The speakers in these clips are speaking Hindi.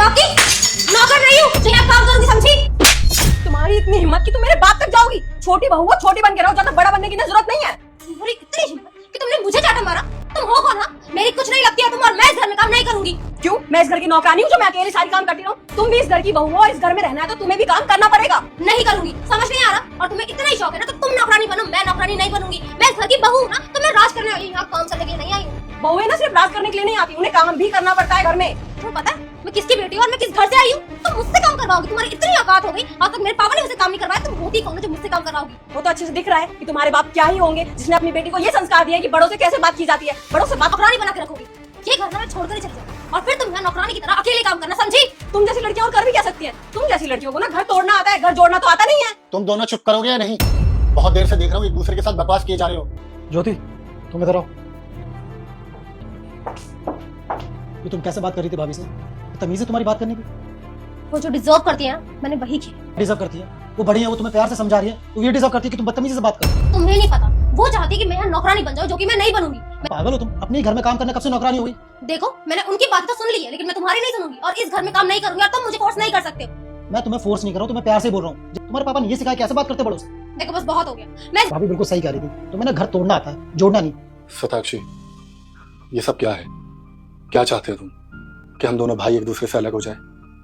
बाप की नौकर नहीं हूँ जो यहाँ काम करूंगी, समझी? तुम्हारी इतनी हिम्मत कि तुम मेरे बाप तक जाओगी? छोटी बहू हो, छोटी बन के रहो, ज्यादा बड़ा बनने की जरूरत नहीं है। तुम्हारी इतनी हिम्मत कि तुमने मुझे चाटा मारा। तुम हो कौन? मेरी कुछ नहीं लगती है तुम, और मैं इस घर में काम नहीं करूंगी। क्यों? मैं इस घर की नौकरानी हूँ जो मैं अकेले सारी काम करती रहूं? तुम भी इस घर की बहू हो, इस घर में रहना है तो तुम्हें भी काम करना पड़ेगा। नहीं करूंगी, समझ नहीं आ रहा? और तुम्हें इतना ही शौक है ना तो तुम नौकरानी बनो, मैं नौकरानी नहीं बनूंगी। मैं इस घर की बहू हूँ ना, तो मैं राज करने आई हूँ, यहाँ काम करने के लिए नहीं आई हूँ। बहुएं ना सिर्फ राज करने के लिए नहीं आती, उन्हें काम भी करना पड़ता है घर में। तुम्हें पता है मैं किसकी बेटी हूँ और मैं किस घर से आई हूँ? तुम मुझसे काम करवाओगी? तुम्हारी इतनी औकात हो गई, आज तक मेरे पापा ने मुझसे काम नहीं करवाया। तुम होती कौन हो जो मुझसे काम करवाओगी? वो तो अच्छे से दिख रहा है कि तुम्हारे बाप क्या ही होंगे जिसने अपनी बेटी को ये संस्कार दिया कि बड़ों से कैसे बात की जाती है। बड़ों से बात नौकरानी बना के रखोगी। ये घर ना मैं छोड़कर ही चली जाऊँ और फिर तुम यहाँ नौकरानी की तरह अकेले काम करना, समझी? तुम जैसी लड़कियां और कर भी क्या सकती है? तुम जैसी लड़कियों को ना घर तोड़ना आता है, घर जोड़ना तो आता नहीं है। तुम दोनों चुप करोगे या नहीं? बहुत देर से देख रहा हूँ एक दूसरे के साथ बकवास किए जा रहे हो। ज्योति, तुम इधर आओ। ये तुम कैसे बात कर रही थी भाभी से? तमीज है तुम्हारी बात करने की? वो जो डिजर्व करती है ना, मैंने वही किया। डिजर्व करती है वो, बड़ी है, वो तुम्हें प्यार से समझा रही है, तो ये डिजर्व करती है कि तुम बदतमीजी से बात करो। तुम्हें नहीं पता, वो चाहती है कि मैं यहाँ नौकरानी बन जाऊँ, जो कि मैं नहीं बनूंगी। पागल हो तुम? अपने घर में काम करने कब से नौकरानी हो गई? देखो, मैंने उनकी बात तो सुन ली है, लेकिन मैं तुम्हारी नहीं सुनूंगी और इस घर में काम नहीं करूंगी, और तुम मुझे फोर्स नहीं कर सकते हो। मैं तुम्हें फोर्स नहीं कर रहा हूँ, तुम्हें प्यार से बोल रहा हूँ। तुम्हारे पापा ने ये सिखाया कैसे बात करते बड़ों से? देखो बस बहुत हो गया। मैं भाभी बिल्कुल सही कह रही थी, तुम्हें ना घर तोड़ना आता है, जोड़ना नहीं। सताक्षी, ये सब क्या है? क्या चाहते हो तुम? कि हम दोनों भाई एक दूसरे से अलग हो जाए?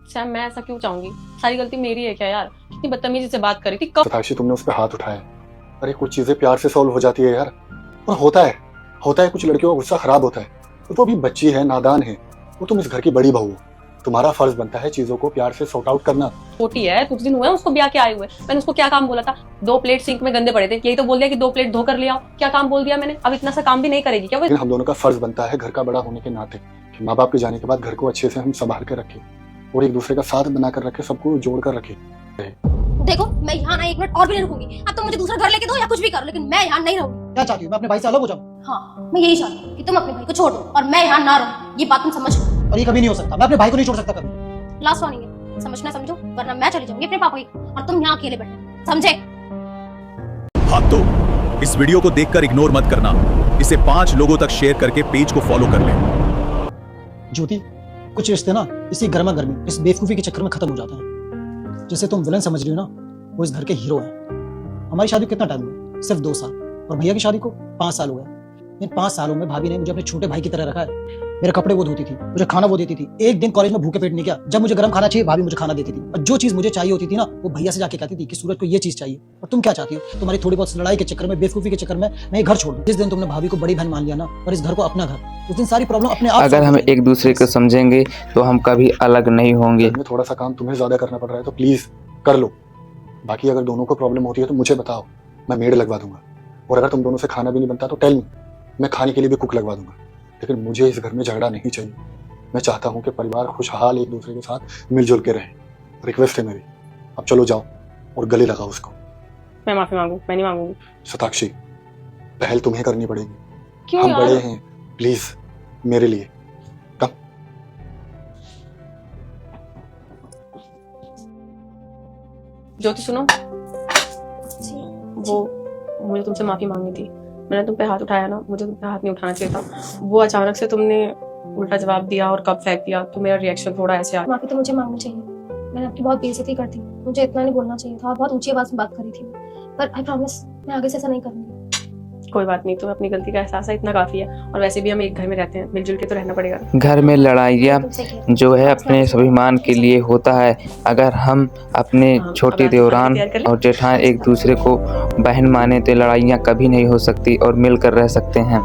सैम, मैं ऐसा क्यों चाहूंगी? सारी गलती मेरी है क्या यार? कितनी बदतमीजी से बात करी थी। कब सताक्षी, तुमने उस पर हाथ उठाया। अरे कुछ चीजें प्यार से सॉल्व हो जाती है यार। और होता है कुछ लड़कियों का गुस्सा खराब होता है, तो वो भी बच्ची है, नादान है। वो तुम इस घर की बड़ी बहू हो, तुम्हारा फर्ज बनता है चीजों को प्यार से सॉर्ट आउट करना। छोटी है, कुछ दिन हुए उसको ब्याह के आए हुए। मैंने उसको क्या काम बोला था? 2 प्लेट सिंक में गंदे पड़े थे, यही तो बोल दिया कि 2 प्लेट धो कर ले आओ। क्या काम बोल दिया मैंने? अब इतना सा काम भी नहीं करेगी क्या वो? लेकिन हम दोनों का फर्ज बनता है घर का बड़ा होने के नाते कि माँ बाप के जाने के बाद घर को अच्छे से हम संभाल कर रखें और एक दूसरे का साथ बनाकर रखें, सबको जोड़ कर रखें। देखो, मैं यहाँ ना 1 मिनट और भी नहीं रुकूंगी। अब तुम मुझे दूसरा घर लेके दो या कुछ भी करो, लेकिन मैं यहाँ नहीं रहूंगी। क्या चाहती हो? मैं अपने भाई से अलग हो जाऊँ? हाँ, मैं यही चाहती हूँ कि तुम अपने भाई को छोड़ दो और मैं यहाँ ना रहूँ। ये बात तुम समझ लो। और ये कभी नहीं हो सकता, मैं अपने भाई को नहीं छोड़ सकता कभी। लास्ट वार्निंग है, समझना समझो, वरना मैं चली जाऊंगी अपने पापा की और तुम यहाँ अकेले बैठे, समझे? हाँ तो इस वीडियो को देखकर इग्नोर मत करना, इसे 5 लोगों तक शेयर करके पेज को फॉलो कर ले। ज्योति, कुछ रिश्ते ना इसी गर्मा गर्मी, इस बेवकूफी के चक्कर में खत्म हो जाते हैं। जिसे तुम विलन समझ रही हो ना, वो इस घर के हीरो हैं। हमारी शादी को कितना टाइम हुआ? सिर्फ 2 साल, और भैया की शादी को 5 साल हो गए। इन 5 सालों में भाभी ने मुझे अपने छोटे भाई की तरह रखा है। मेरे कपड़े वो धोती थी, मुझे खाना वो देती थी। एक दिन कॉलेज में भूखे पेट नहीं गया, जब मुझे गर्म खाना चाहिए भाभी मुझे खाना देती थी। और जो चीज मुझे चाहिए होती थी ना, वो भैया से जाके कहती थी कि सूरज को ये चीज चाहिए। और तुम क्या चाहती हो? तुम्हारी थोड़ी बहुत लड़ाई के चक्कर में, बेवकूफी के चक्कर में मैं ये घर छोड़ दूं। जिस दिन तुमने भाभी को बड़ी बहन मान लिया ना और इस घर को अपना घर, उस दिन सारी प्रॉब्लम अपने आप। अगर हम एक दूसरे को समझेंगे तो हम कभी अलग नहीं होंगे। घर में थोड़ा सा काम तुम्हें ज्यादा करना पड़ रहा है तो प्लीज कर लो। बाकी अगर दोनों को प्रॉब्लम होती है तो मुझे बताओ, मैं मेड लगवा दूंगा। और अगर तुम दोनों से खाना भी नहीं बनता तो टेल मी, मैं खाने के लिए भी कुक लगवा दूंगा। लेकिन मुझे इस घर में झगड़ा नहीं चाहिए। मैं चाहता हूँ कि परिवार खुशहाल एक दूसरे के साथ मिलजुल के रहे। रिक्वेस्ट है मेरी, अब चलो जाओ और गले लगाओ उसको। मैं माफी मांगू? मैं नहीं मांगूंगी। सताक्षी, पहल तुम्हें करनी पड़ेगी। क्यों हम यार? बड़े हैं, प्लीज मेरे लिए कम। ज्योति सुनो, वो मुझे तुमसे माफी मांगनी थी। मैंने तुम पे हाथ उठाया ना, मुझे तुम पे हाथ नहीं उठाना चाहिए था। वो अचानक से तुमने उल्टा जवाब दिया और कप फेंक दिया, तो मेरा रिएक्शन थोड़ा ऐसे आया। माफी तो मुझे मांगनी चाहिए, मैंने आपकी बहुत बेइज्जती कर दी। मुझे इतना नहीं बोलना चाहिए था और बहुत ऊंची आवाज में बात करी थी, पर आई प्रॉमिस मैं आगे से ऐसा नहीं करूंगी। कोई बात नहीं, तुम्हें अपनी गलती का एहसास है, इतना काफी है। और वैसे भी हम एक घर में रहते हैं, मिलजुल के तो रहना पड़ेगा। घर में लड़ाइयाँ जो है अपने स्वाभिमान के लिए होता है। अगर हम अपने छोटे देवरान और जेठान एक दूसरे को बहन माने तो लड़ाइयाँ कभी नहीं हो सकती और मिलकर रह सकते हैं।